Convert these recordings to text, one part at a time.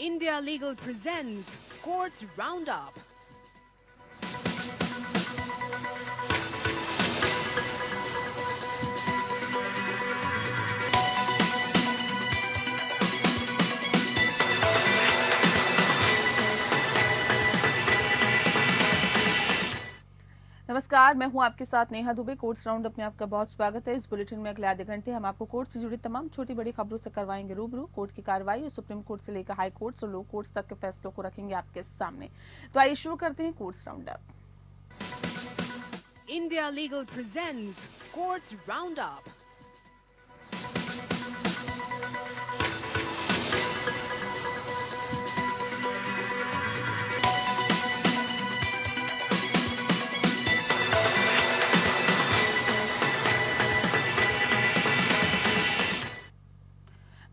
India Legal presents Courts Roundup. नमस्कार, मैं हूं आपके साथ Neha Dubey. Courts round up में आपका बहुत स्वागत है। इस बुलेटिन में अगले आधे घंटे हम आपको कोर्ट से जुड़ी तमाम छोटी बड़ी खबरों से करवाएंगे रूबरू। कोर्ट की कार्रवाई और सुप्रीम कोर्ट से लेकर हाई कोर्ट्स और लो कोर्ट्स तक के फैसलों को रखेंगे आपके सामने। तो आइए शुरू करते हैं courts round up. India Legal presents Courts Roundup.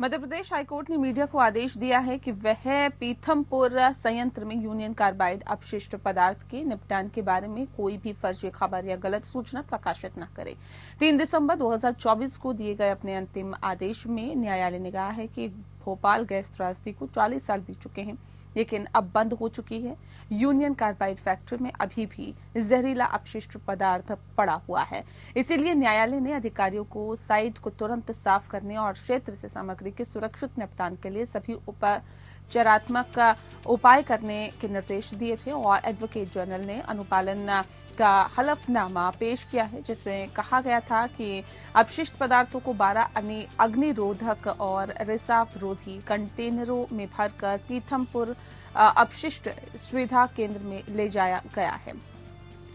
Madhya Pradesh high court ने मीडिया को आदेश दिया है कि वह पीथमपुर संयंत्र में यूनियन कार्बाइड अपशिष्ट पदार्थ के निपटान के बारे में कोई भी फर्जी खबर या गलत सूचना प्रकाशित न करे। 3 दिसंबर 2024 को दिए गए अपने अंतिम आदेश में न्यायालय ने कहा है कि भोपाल गैस त्रासदी को 40 साल बीत चुके हैं, लेकिन अब बंद हो चुकी है। यूनियन कार्बाइड फैक्ट्री में अभी भी जहरीला अपशिष्ट पदार्थ पड़ा हुआ है। इसीलिए न्यायालय ने अधिकारियों को साइट को तुरंत साफ करने और क्षेत्र से सामग्री के सुरक्षित निपटान के लिए सभी उपचारात्मक उपाय करने के निर्देश दिए थे और एडवोकेट जनरल ने अनुपालन का हलफनामा पेश किया है, जिसमें कहा गया था कि अपशिष्ट पदार्थों को 12 अग्निरोधक और रिसाव रोधी कंटेनरों में भरकर पीथमपुर अपशिष्ट सुविधा केंद्र में ले जाया गया है।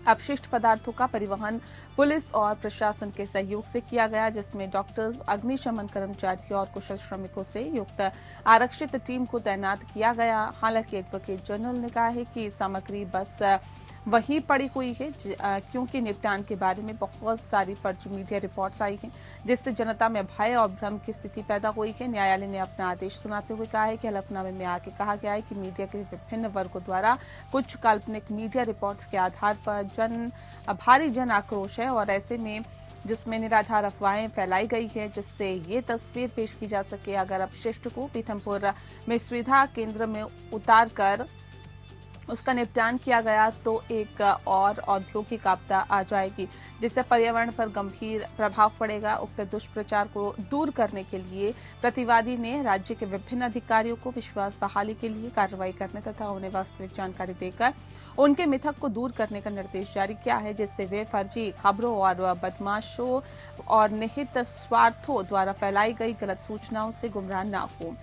अपशिष्ट पदार्थों का परिवहन पुलिस और प्रशासन के सहयोग से किया गया, जिसमें डॉक्टर्स, अग्निशमन कर्मचारियों और कुशल श्रमिकों से युक्त आरक्षित टीम को तैनात किया गया। हालांकि एडवोकेट जनरल ने कहा है कि सामग्री बस वही पड़ी हुई है, क्योंकि निपटान के बारे में बहुत सारी फर्जी मीडिया रिपोर्ट्स आई हैं, जिससे जनता में भय और भ्रम की स्थिति पैदा हुई है। न्यायालय ने अपना आदेश सुनाते हुए कहा है कि हलफनामे में आगे कहा गया है कि मीडिया के विभिन्न वर्गों द्वारा कुछ काल्पनिक मीडिया रिपोर्ट्स के आधार पर भारी जन आक्रोश है और ऐसे में जिसमें निराधार अफवाहें फैलाई गई है, जिससे ये तस्वीर पेश की जा सके अगर अपशिष्ट को पीथमपुर में सुविधा केंद्र में उतार कर उसका निपटान किया गया तो एक और औद्योगिक आपदा आ जाएगी, जिससे पर्यावरण पर गंभीर प्रभाव पड़ेगा। उक्त दुष्प्रचार को दूर करने के लिए प्रतिवादी ने राज्य के विभिन्न अधिकारियों को विश्वास बहाली के लिए कार्रवाई करने तथा उन्हें वास्तविक जानकारी देकर उनके मिथक को दूर करने का निर्देश जारी किया है, जिससे वे फर्जी खबरों और बदमाशों और निहित स्वार्थों द्वारा फैलाई गई गलत सूचनाओं से गुमराह न हो।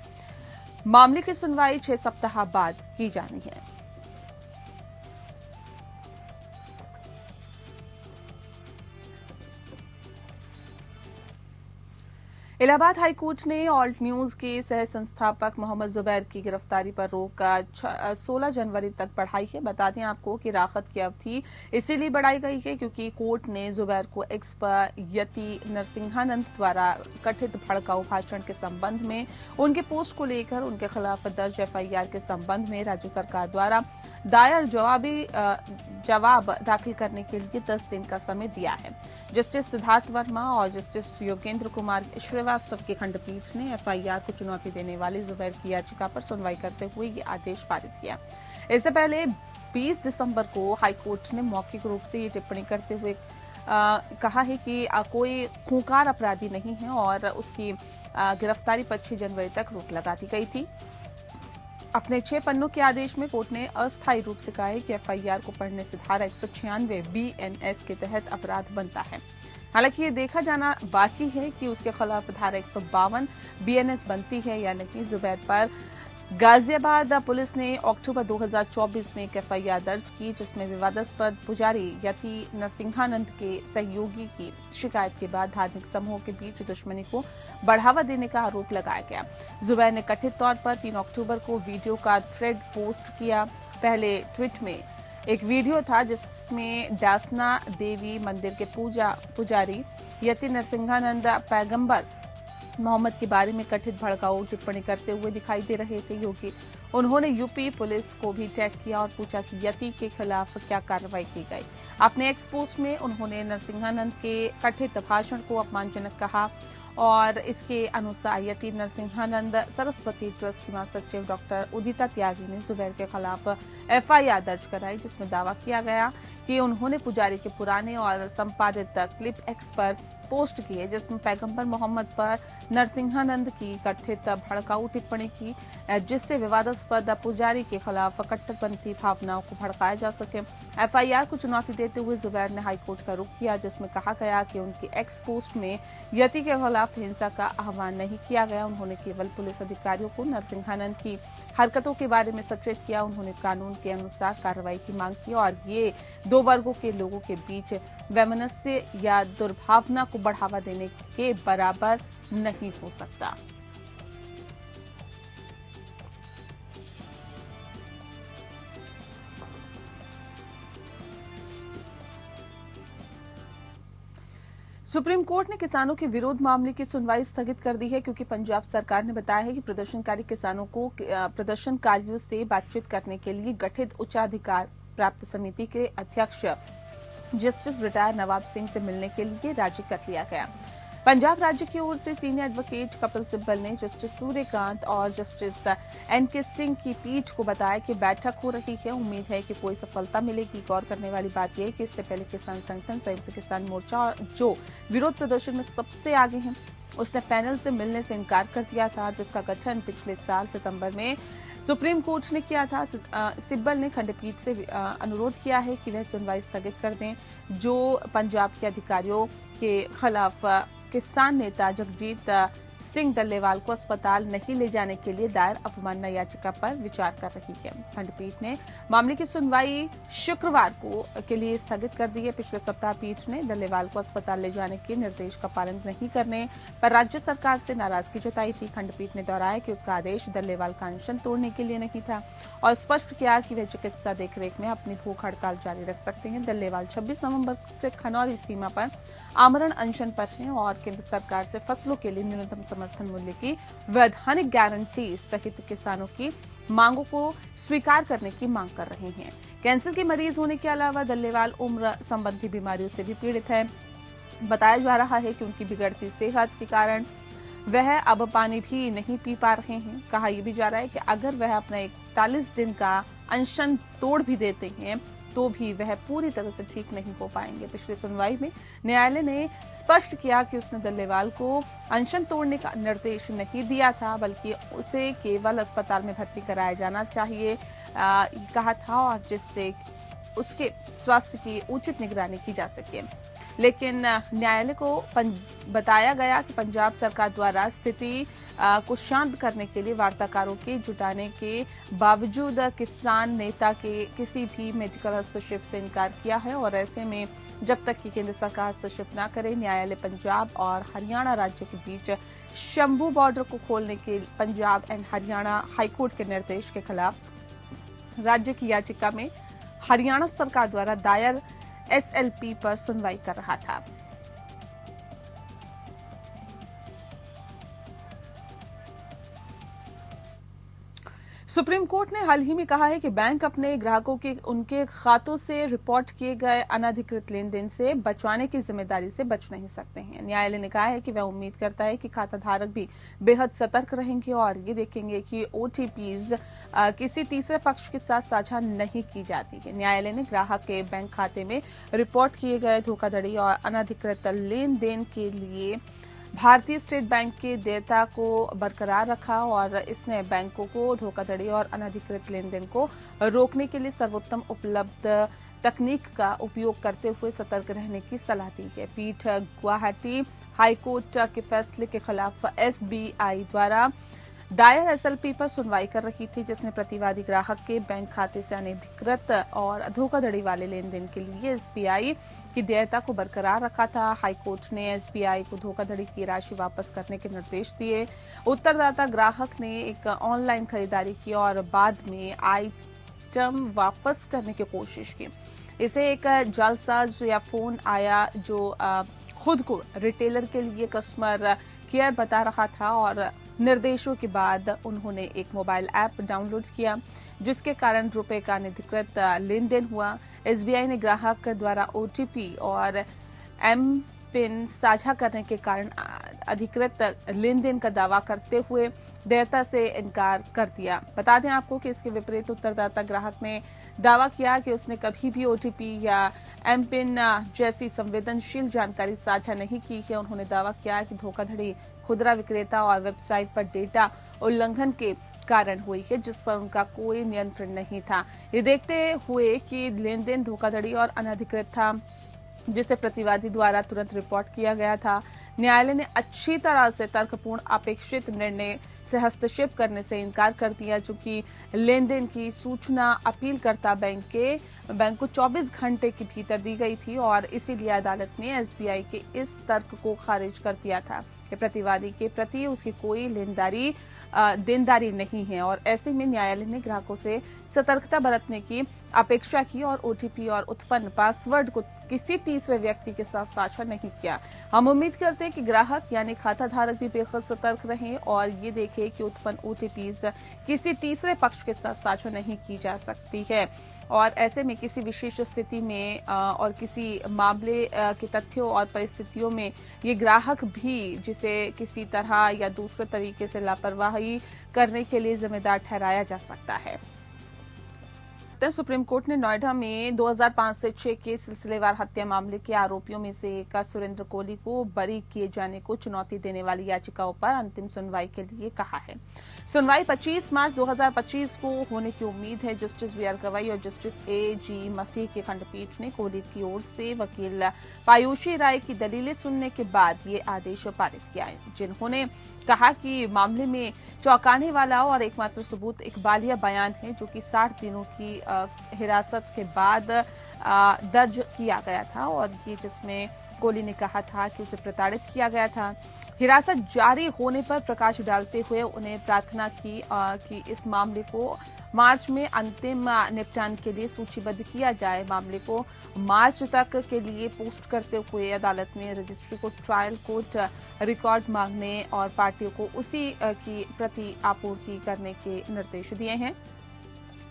मामले की सुनवाई 6 सप्ताह बाद की जानी है। इलाहाबाद हाईकोर्ट ने ऑल्ट न्यूज के सह संस्थापक मोहम्मद जुबैर की गिरफ्तारी पर रोक 16 जनवरी तक बढ़ाई है। बता दें आपको कि राहत की अवधि इसीलिए बढ़ाई गई है क्योंकि कोर्ट ने जुबैर को एक्स पर यति नरसिंहानंद द्वारा कथित भड़काऊ भाषण के संबंध में, उनके पोस्ट को लेकर उनके खिलाफ दर्ज एफआईआर के संबंध में राज्य सरकार द्वारा दायर जवाब दाखिल करने के लिए 10 दिन का समय दिया है। जस्टिस सिद्धार्थ वर्मा और जस्टिस योगेंद्र कुमार श्रीवास्तव की खंडपीठ ने एफआईआर को चुनौती देने वाली जुबैर की याचिका पर सुनवाई करते हुए ये आदेश पारित किया। इससे पहले 20 दिसंबर को हाईकोर्ट ने मौखिक रूप से ये टिप्पणी करते हुए कहा है कि कोई खूंखार अपराधी नहीं है और उसकी गिरफ्तारी पर 6 जनवरी तक रोक लगा दी गई थी। अपने 6 पन्नों के आदेश में कोर्ट ने अस्थायी रूप से कहा है कि एफआईआर को पढ़ने से धारा 196 बीएनएस के तहत अपराध बनता है। हालांकि ये देखा जाना बाकी है कि उसके खिलाफ धारा 152 बीएनएस बनती है या नहीं। जुबैर पर गाजियाबाद पुलिस ने अक्टूबर 2024 में एक एफआईआर दर्ज की, जिसमें विवादास्पद पुजारी यति नरसिंहानंद के सहयोगी की शिकायत के बाद धार्मिक समूहों के बीच दुश्मनी को बढ़ावा देने का आरोप लगाया गया। जुबैर ने कथित तौर पर 3 अक्टूबर को वीडियो का थ्रेड पोस्ट किया। पहले ट्वीट में एक वीडियो था जिसमें डासना देवी मंदिर के पुजारी यति नरसिंहानंद पैगंबर मोहम्मद के बारे में कथित भड़काऊ टिप्पणी करते हुए दिखाई दे रहे थे। योगी उन्होंने यूपी पुलिस को भी टैग किया और पूछा कि यति के खिलाफ क्या कार्रवाई की गई। अपने एक्स पोस्ट में उन्होंने नरसिंहानंद के कथित भाषण को अपमानजनक कहा और इसके अनुसार यति नरसिंहानंद सरस्वती ट्रस्ट की महासचिव डॉक्टर उदिता त्यागी ने जुबैर के खिलाफ एफआईआर दर्ज कराई, जिसमें दावा किया गया कि उन्होंने पुजारी के पुराने और संपादित क्लिप एक्स पर पोस्ट की है, जिसमें पैगंबर मोहम्मद पर नरसिंहानंद की कथित भड़काऊ टिप्पणी की, जिससे विवादास्पद पुजारी के खिलाफ कट्टरपंथी भावनाओं को भड़काया जा सके। एफआईआर को चुनौती देते हुए जुबैर ने हाईकोर्ट का रुख किया, जिसमें कहा गया कि उनकी एक्स पोस्ट में यति के खिलाफ हिंसा का आह्वान नहीं किया गया। उन्होंने केवल पुलिस अधिकारियों को नरसिंहानंद की हरकतों के बारे में सचेत किया। उन्होंने कानून के अनुसार कार्रवाई की मांग की और ये दो वर्गों के लोगों के बीच वैमनस्य या दुर्भावना को बढ़ावा देने के बराबर नहीं हो सकता। सुप्रीम कोर्ट ने किसानों के विरोध मामले की सुनवाई स्थगित कर दी है, क्योंकि पंजाब सरकार ने बताया है कि प्रदर्शनकारी किसानों को प्रदर्शनकारियों से बातचीत करने के लिए गठित उच्चाधिकार प्राप्त समिति के अध्यक्ष जस्टिस रिटायर नवाब सिंह से मिलने के लिए राजी कर लिया गया। पंजाब राज्य की ओर से सीनियर एडवोकेट कपिल सिब्बल ने जस्टिस सूर्यकांत और जस्टिस एनके सिंह की पीठ को बताया कि बैठक हो रही है, उम्मीद है कि कोई सफलता मिलेगी। गौर करने वाली बात यह है कि इससे पहले किसान संगठन संयुक्त किसान मोर्चा, जो विरोध प्रदर्शन में सबसे आगे हैं, उसने पैनल से मिलने से इनकार कर दिया था, जिसका गठन पिछले साल सितंबर में सुप्रीम कोर्ट ने किया था। सिब्बल ने खंडपीठ से अनुरोध किया है कि वह सुनवाई स्थगित कर दें, जो पंजाब के अधिकारियों के खिलाफ किसान नेता जगजीत सिंह डल्लेवाल को अस्पताल नहीं ले जाने के लिए दायर अवमानना याचिका पर विचार कर रही है। खंडपीठ ने मामले की सुनवाई शुक्रवार के लिए स्थगित कर दी है। पिछले सप्ताह पीठ ने डल्लेवाल को अस्पताल ले जाने के निर्देश का पालन नहीं करने पर राज्य सरकार से नाराजगी जताई थी। खंडपीठ ने दोहराया कि उसका आदेश डल्लेवाल का अनशन तोड़ने के लिए नहीं था और स्पष्ट किया कि वे चिकित्सा देखरेख में अपनी भूख हड़ताल जारी रख सकते हैं। डल्लेवाल 26 नवंबर से खनौरी सीमा पर आमरण अनशन पर हैं और केंद्र सरकार से फसलों के लिए न्यूनतम समर्थन मूल्य की वैधानिक गारंटी सहित किसानों की मांगों को स्वीकार करने की मांग कर रहे हैं। कैंसर के मरीज होने के अलावा डल्लेवाल उम्र संबंधी बीमारियों से भी पीड़ित है। बताया जा रहा है कि उनकी बिगड़ती सेहत के कारण वह अब पानी भी नहीं पी पा रहे हैं। कहा यह भी जा रहा है कि अगर वह अपना 41 दिन का अनशन तोड़ भी देते हैं तो भी वह पूरी तरह से ठीक नहीं हो पाएंगे। पिछली सुनवाई में न्यायालय ने स्पष्ट किया कि उसने डल्लेवाल को अनशन तोड़ने का निर्देश नहीं दिया था, बल्कि उसे केवल अस्पताल में भर्ती कराया जाना चाहिए कहा था, और जिससे उसके स्वास्थ्य की उचित निगरानी की जा सके। लेकिन न्यायालय को बताया गया कि पंजाब सरकार द्वारा स्थिति को शांत करने के लिए वार्ताकारों के जुटाने के बावजूद किसान नेता के किसी भी मेडिकल हस्तक्षेप से इनकार किया है, और ऐसे में जब तक कि केंद्र सरकार हस्तक्षेप न करे, न्यायालय पंजाब और हरियाणा राज्यों के बीच शंभू बॉर्डर को खोलने के पंजाब एंड हरियाणा हाईकोर्ट के निर्देश के खिलाफ राज्य की याचिका में हरियाणा सरकार द्वारा दायर एसएलपी पर सुनवाई कर रहा था। सुप्रीम कोर्ट ने हाल ही में कहा है कि बैंक अपने ग्राहकों के उनके खातों से रिपोर्ट किए गए अनधिकृत लेन देन से बचवाने की जिम्मेदारी से बच नहीं सकते हैं। न्यायालय ने कहा है कि वह उम्मीद करता है कि खाता धारक भी बेहद सतर्क रहेंगे और ये देखेंगे कि ओटीपीज किसी तीसरे पक्ष के साथ साझा नहीं की जाती है। न्यायालय ने ग्राहक के बैंक खाते में रिपोर्ट किए गए धोखाधड़ी और अनधिकृत लेन देन के लिए भारतीय स्टेट बैंक के देयता को बरकरार रखा और इसने बैंकों को धोखाधड़ी और अनधिकृत लेन देन को रोकने के लिए सर्वोत्तम उपलब्ध तकनीक का उपयोग करते हुए सतर्क रहने की सलाह दी है। पीठ गुवाहाटी हाईकोर्ट के फैसले के खिलाफ एसबीआई द्वारा दायर एसएलपी पर सुनवाई कर रही थी, जिसने प्रतिवादी ग्राहक के बैंक खाते से अनधिकृत और धोखाधड़ी वाले लेन देन के लिए एसबीआई की देयता को बरकरार रखा था। हाईकोर्ट ने एसबीआई को धोखाधड़ी की राशि वापस करने के निर्देश दिए। उत्तरदाता ग्राहक ने एक ऑनलाइन खरीदारी की और बाद में आइटम वापस करने की कोशिश की। इसे एक जालसाज या फोन आया जो खुद को रिटेलर के लिए कस्टमर केयर बता रहा था और निर्देशों के बाद उन्होंने एक मोबाइल ऐप डाउनलोड किया, जिसके कारण रुपए का अनधिकृत लेन देन हुआ। एसबीआई ने ग्राहक द्वारा ओटीपी और एम पिन साझा करने के कारण अधिकृत लेन देन का दावा करते हुए देयता से इनकार कर दिया। बता दें आपको कि इसके विपरीत उत्तरदाता ग्राहक ने दावा किया कि उसने कभी भी ओटीपी या एमपिन जैसी संवेदनशील जानकारी साझा नहीं की है। उन्होंने दावा किया कि धोखाधड़ी खुदरा विक्रेता और वेबसाइट पर डेटा उल्लंघन के कारण हुई है, जिस पर उनका कोई नियंत्रण नहीं था। ये देखते हुए कि लेन देन धोखाधड़ी और अनधिकृत था, जिसे प्रतिवादी द्वारा तुरंत रिपोर्ट किया गया था, न्यायालय ने अच्छी तरह से तर्कपूर्ण अपेक्षित निर्णय से हस्तक्षेप करने से इनकार कर दिया, चूंकि लेन देन की सूचना अपीलकर्ता बैंक को 24 घंटे के भीतर दी गई थी और इसीलिए अदालत ने एसबीआई के इस तर्क को खारिज कर दिया था कि प्रतिवादी के प्रति उसकी कोई देनदारी नहीं है और ऐसे में न्यायालय ने ग्राहकों से सतर्कता बरतने की अपेक्षा की और ओटीपी और उत्पन्न पासवर्ड को किसी तीसरे व्यक्ति के साथ साझा नहीं किया। हम उम्मीद करते हैं कि ग्राहक यानी खाता धारक भी बेहद सतर्क रहें और ये देखें कि उत्पन्न ओटीपीज किसी तीसरे पक्ष के साथ साझा नहीं की जा सकती है और ऐसे में किसी विशेष स्थिति में और किसी मामले के तथ्यों और परिस्थितियों में ये ग्राहक भी जिसे किसी तरह या दूसरे तरीके से लापरवाही करने के लिए जिम्मेदार ठहराया जा सकता है। सुप्रीम कोर्ट ने नोएडा में 2005 से 6 के सिलसिलेवार हत्या मामले के आरोपियों में से एक सुरेंद्र कोहली को बरी किए जाने को चुनौती देने वाली याचिकाओं पर अंतिम सुनवाई के लिए कहा है। सुनवाई 25 मार्च 2025 को होने की उम्मीद है। जस्टिस वी आर गवाई और जस्टिस ए.जी. मसीह की खंडपीठ ने कोहली की ओर से वकील पायुषी राय की दलीलें सुनने के बाद ये आदेश पारित किया है, जिन्होंने कहा कि मामले में चौंकाने वाला और एकमात्र सबूत एक बालिया बयान है जो कि 60 दिनों की हिरासत के बाद दर्ज किया गया था और ये जिसमें कोहली ने कहा था कि उसे प्रताड़ित किया गया था। हिरासत जारी होने पर प्रकाश डालते हुए उन्हें प्रार्थना की कि इस मामले को मार्च में अंतिम निपटान के लिए सूचीबद्ध किया जाए। मामले को मार्च तक के लिए पोस्ट करते हुए अदालत ने रजिस्ट्री को ट्रायल कोर्ट रिकॉर्ड मांगने और पार्टियों को उसी की प्रति आपूर्ति करने के निर्देश दिए हैं।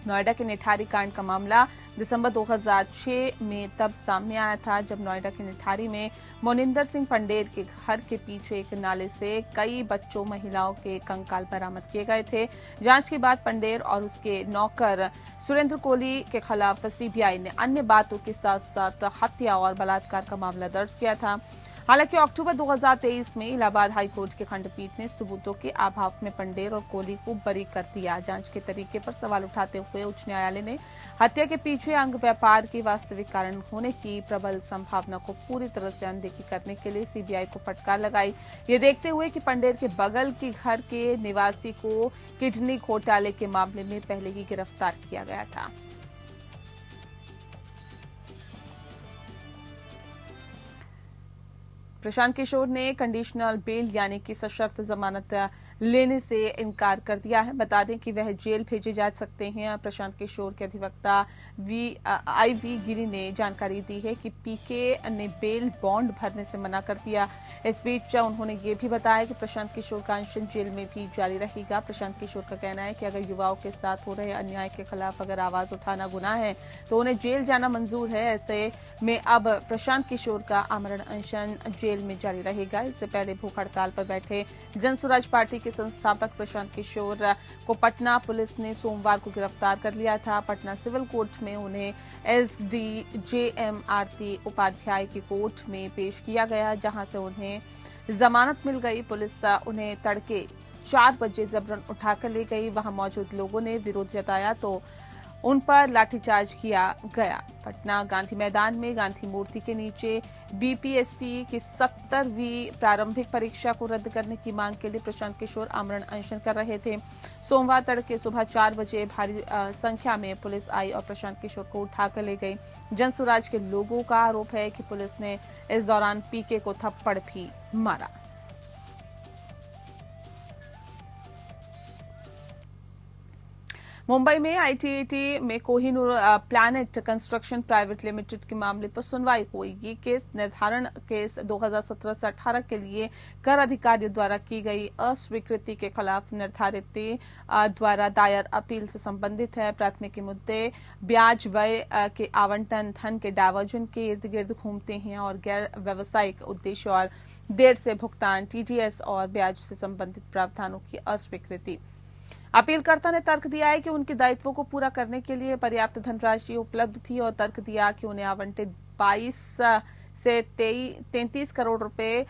नोएडा के निठारी कांड का मामला दिसंबर 2006 में तब सामने आया था जब नोएडा के निठारी में मोनिंदर सिंह पंडेर के घर के पीछे एक नाले से कई बच्चों महिलाओं के कंकाल बरामद किए गए थे। जांच के बाद पंडेर और उसके नौकर सुरेंद्र कोहली के खिलाफ सीबीआई ने अन्य बातों के साथ साथ हत्या और बलात्कार का मामला दर्ज किया था। हालांकि अक्टूबर 2023 में इलाहाबाद हाईकोर्ट की खंडपीठ ने सबूतों के अभाव में पंडेर और कोहली को बरी कर दिया। जांच के तरीके पर सवाल उठाते हुए उच्च न्यायालय ने हत्या के पीछे अंग व्यापार के वास्तविक कारण होने की प्रबल संभावना को पूरी तरह से अनदेखी करने के लिए सीबीआई को फटकार लगाई। ये देखते हुए कि पंडेर के बगल के घर के निवासी को किडनी घोटाले के मामले में पहले ही गिरफ्तार किया गया था। प्रशांत किशोर ने कंडीशनल बेल यानी कि सशर्त जमानत लेने से इनकार कर दिया है। बता दें कि वह जेल भेजे जा सकते हैं। प्रशांत किशोर के अधिवक्ता IV गिरी ने जानकारी दी है कि पीके ने बेल बॉन्ड भरने से मना कर दिया। इस बीच उन्होंने ये भी बताया कि प्रशांत किशोर का अनशन जेल में भी जारी रहेगा। प्रशांत किशोर का कहना है कि अगर युवाओं के साथ हो रहे अन्याय के खिलाफ अगर आवाज उठाना गुनाह है तो उन्हें जेल जाना मंजूर है। ऐसे में अब प्रशांत किशोर का आमरण अनशन जेल में जारी रहेगा। इससे पहले भूख हड़ताल पर बैठे जनसुराज पार्टी के संस्थापक प्रशांत किशोर को पटना पुलिस ने सोमवार को गिरफ्तार कर लिया था। पटना सिविल कोर्ट में उन्हें SDJM आरती उपाध्याय की कोर्ट में पेश किया गया, जहां से उन्हें जमानत मिल गई। पुलिस उन्हें तड़के 4 बजे जबरन उठाकर ले गई। वहां मौजूद लोगों ने विरोध जताया तो उन पर लाठीचार्ज किया गया। पटना गांधी मैदान में गांधी मूर्ति के नीचे BPSC की 70वीं प्रारंभिक परीक्षा को रद्द करने की मांग के लिए प्रशांत किशोर आमरण अनशन कर रहे थे। सोमवार तड़के सुबह 4 बजे भारी संख्या में पुलिस आई और प्रशांत किशोर को उठाकर ले गई। जनसुराज के लोगों का आरोप है कि पुलिस ने इस दौरान पीके को थप्पड़ भी मारा। मुंबई में आईटीएटी में Kohinoor planet construction private limited के मामले पर सुनवाई हुई। ये केस निर्धारण केस 2017 से 18 के लिए कर अधिकारियों द्वारा की गई अस्वीकृति के खिलाफ निर्धारित द्वारा दायर अपील से संबंधित है। प्राथमिकी मुद्दे ब्याज व्यय के आवंटन, धन के डायवर्जन के इर्द गिर्द घूमते हैं और गैर व्यावसायिक उद्देश्य और देर से भुगतान, टीडीएस और ब्याज से संबंधित प्रावधानों की अस्वीकृति। अपीलकर्ता ने तर्क दिया है कि उनके दायित्वों को पूरा करने के लिए पर्याप्त धनराशि उपलब्ध थी और तर्क दिया कि उन्हें आवंटित 22 से 33 करोड़ रुपए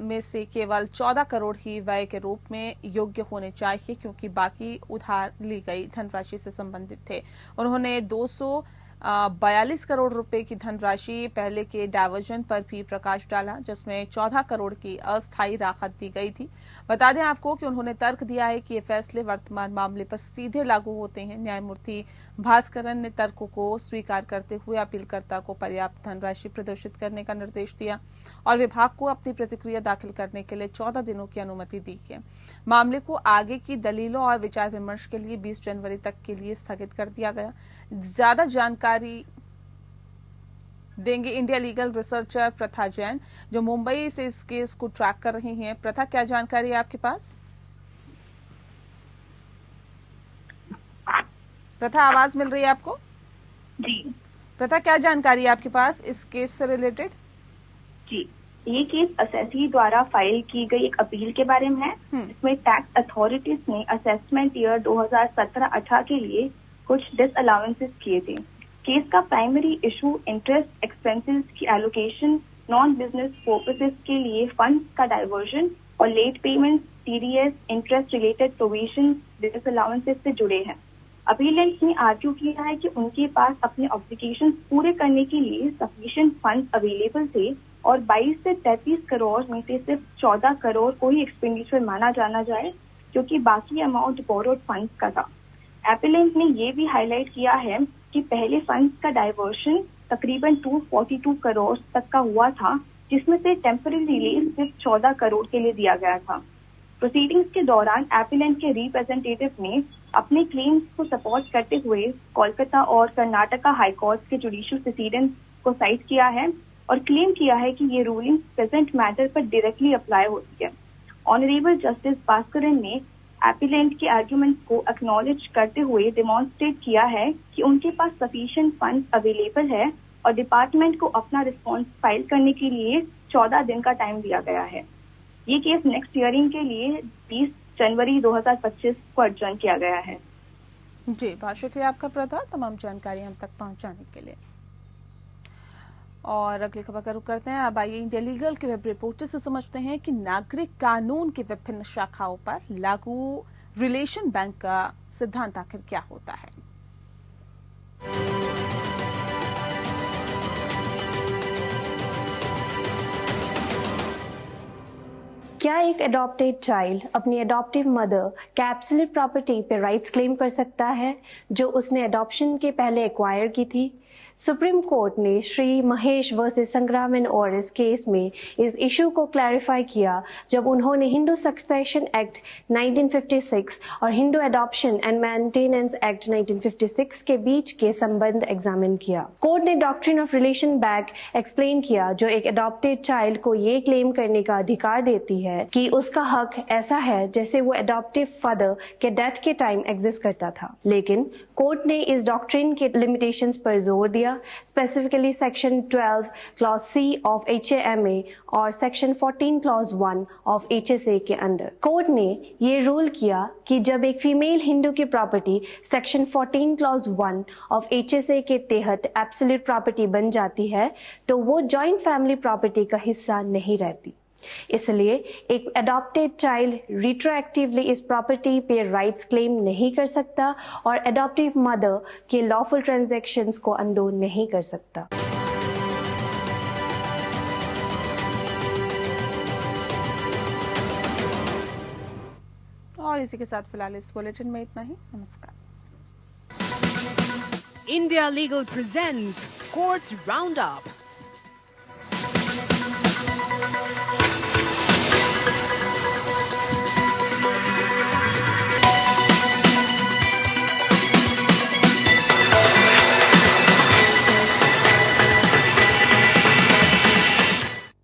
में से केवल 14 करोड़ ही व्यय के रूप में योग्य होने चाहिए, क्योंकि बाकी उधार ली गई धनराशि से संबंधित थे। उन्होंने 242 करोड़ रुपए की धनराशि पहले के डायवर्जन पर भी प्रकाश डाला, जिसमें 14 करोड़ की अस्थायी राहत दी गई थी। बता दें आपको कि उन्होंने तर्क दिया है कि ये फैसले वर्तमान मामले पर सीधे लागू होते हैं। न्यायमूर्ति भास्करन ने तर्कों को स्वीकार करते हुए अपीलकर्ता को पर्याप्त धनराशि प्रदर्शित करने का निर्देश दिया और विभाग को अपनी प्रतिक्रिया दाखिल करने के लिए 14 दिनों की अनुमति दी है। मामले को आगे की दलीलों और विचार विमर्श के लिए 20 जनवरी तक के लिए स्थगित कर दिया गया। ज्यादा जानकारी देंगे इंडिया लीगल रिसर्चर प्रथा जैन, जो मुंबई से इस केस को ट्रैक कर रही हैं। प्रथा, क्या जानकारी है आपके पास? प्रथा, आवाज मिल रही है आपको? जी प्रथा, क्या जानकारी है आपके पास इस केस से रिलेटेड? जी, ये केस असेसी द्वारा फाइल की गई एक अपील के बारे में है। इसमें टैक्स अथॉरिटीज ने असेसमेंट ईयर 2017-18 के लिए कुछ डिसअलाउंसेस किए थे। केस का प्राइमरी इशू इंटरेस्ट एक्सपेंसेस की एलोकेशन, नॉन बिजनेस पर्पसेस के लिए फंड्स का डाइवर्जन और late payments, TDS, interest related provision, disallowances से जुड़े हैं। अपीलेंट ने आर्ग्यू किया है कि उनके पास अपने ऑब्लिगेशंस पूरे करने के लिए सफिशिएंट फंड्स अवेलेबल थे और 22 से 33 करोड़ में से सिर्फ 14 करोड़ को ही एक्सपेंडिचर माना जाना जाए, क्योंकि बाकी अमाउंट बोरोड फंड्स का था। एपिलेंट ने ये भी हाईलाइट किया है कि पहले फंड्स का डाइवर्शन तकरीबन 242 करोड़ तक का हुआ था, जिसमें से टेम्पररी रिलीज सिर्फ 14 करोड़ के लिए दिया गया था। प्रोसीडिंग्स के दौरान एपिलेंट के रिप्रेजेंटेटिव ने अपने क्लेम्स को सपोर्ट करते हुए कोलकाता और कर्नाटका हाई कोर्ट के जुडिशियल प्रोसीडिंग्स को साइट किया है और क्लेम किया है कि ये रूलिंग प्रेजेंट मैटर पर डायरेक्टली अप्लाई होती है। ऑनरेबल जस्टिस भास्करन ने एपिलेंट के आर्ग्यूमेंट्स को एक्नॉलेज करते हुए डेमोन्स्ट्रेट किया है कि उनके पास सफिशिएंट फंड्स अवेलेबल है और डिपार्टमेंट को अपना रिस्पॉन्स फाइल करने के लिए 14 दिन का टाइम दिया गया है। ये केस नेक्स्ट हियरिंग के लिए 20 जनवरी 2025 को एडजर्न किया गया है। जी, बहुत शुक्रिया आपका प्रथा, तमाम जानकारी हम तक पहुंचाने के लिए। और अगली खबर का रुख करते हैं। अब आइए इंडिया लीगल के वेब रिपोर्टर से समझते हैं कि नागरिक कानून के विभिन्न शाखाओं पर लागू रिलेशन बैंक का सिद्धांत आखिर क्या होता है। क्या एक अडॉप्टेड चाइल्ड अपनी अडॉप्टिव मदर का एब्सोल्यूट प्रॉपर्टी पे राइट्स क्लेम कर सकता है जो उसने अडॉप्शन के पहले एक्वायर की थी? सुप्रीम कोर्ट ने श्री महेश वर्सेस संग्राम एंड ओरिस केस में इस इशू को क्लैरिफाई किया जब उन्होंने हिंदू सक्सेशन एक्ट 1956 और Hindu adoption and maintenance act 1956 के बीच के संबंध एग्जामिन किया। कोर्ट ने doctrine of relation back explain किया जो एक अडॉप्टेड चाइल्ड को ये क्लेम करने का अधिकार देती है कि उसका हक ऐसा है जैसे वो अडॉप्टिव फादर के डेथ के टाइम एग्जिस्ट करता था। लेकिन कोर्ट ने इस डॉक्ट्रिन के लिमिटेशंस पर जोर दिया, specifically section 12 clause C of HAMA और सेक्शन 14 क्लॉज 1 ऑफ HSA के अंदर। कोर्ट ने ये रूल किया कि जब एक फीमेल हिंदू की property section 14 clause 1 of HSA के तहत एब्सोल्यूट प्रॉपर्टी बन जाती है तो वो जॉइंट फैमिली प्रॉपर्टी का हिस्सा नहीं रहती। इसलिए एक अडॉप्टेड चाइल्ड रिट्रोएक्टिवली इस प्रॉपर्टी पे राइट्स क्लेम नहीं कर सकता और अडॉप्टिव मदर के लॉफुल ट्रांजैक्शंस को अंडो नहीं कर सकता। और इसी के साथ फिलहाल इस बुलेटिन में इतना ही। नमस्कार। India Legal presents Courts Roundup.